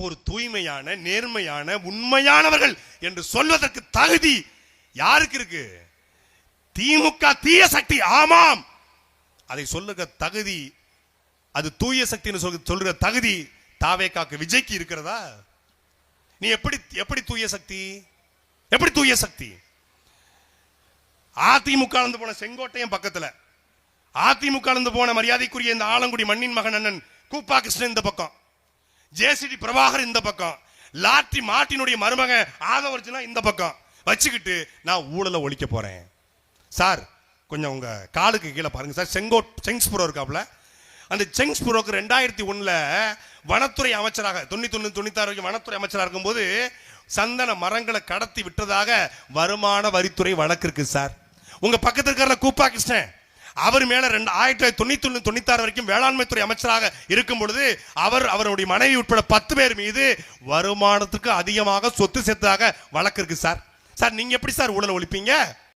ஒரு தூய்மையான, நேர்மையான, உண்மையானவர்கள் என்று சொல்வதற்கு தகுதி யாருக்கு இருக்கு? திமுக தீய சக்தி. ஆமாம், அதை சொல்லுக தகுதி, அது தூய சக்தி சொல்ற தகுதி தாவேகாக்கு, விஜய்க்கு இருக்கிறதா? நீ எப்படி தூய சக்தி? எப்படி தூய சக்தி? அதிமுக போன செங்கோட்டையன் பக்கத்துல, அதிமுக போன மரியாதைக்குரிய இந்த ஆலங்குடி மண்ணின் மகன் அண்ணன் கூப்பா கிருஷ்ணன் இந்த பக்கம், ஜேசிடி பிரபாகர் இந்த பக்கம், லாட்ரி மார்ட்டினுடைய மருமக ஆதவர்ஜனா இந்த பக்கம் வச்சுக்கிட்டு நான் ஊழலை ஒழிக்க போறேன். சார் கொஞ்சம் உங்க காலுக்கு கீழே பாருங்க சார். செங்ஸ்புரோ இருக்காப்ல, அந்த செங்ஸ்புரோக்கு 2001 வனத்துறை அமைச்சராக 91-96 வரைக்கும் வனத்துறை அமைச்சராக இருக்கும்போது சந்தன மரங்களை கடத்தி விட்டதாக வருமான வரித்துறை வழக்கு இருக்கு சார். உங்க பக்கத்தில் இருக்கிற கூப்பா கிருஷ்ணன், அவர் மேல 1991-96 வரைக்கும் வேளாண்மை துறை அமைச்சராக இருக்கும் பொழுது அவருடைய மனைவி உட்பட 10 பேர் மீது வருமானத்துக்கு அதிகமாக சொத்து சேர்த்ததாக வழக்கு இருக்கு சார். சார் நீங்க எப்படி சார் ஊழல் ஒழிப்பீங்க?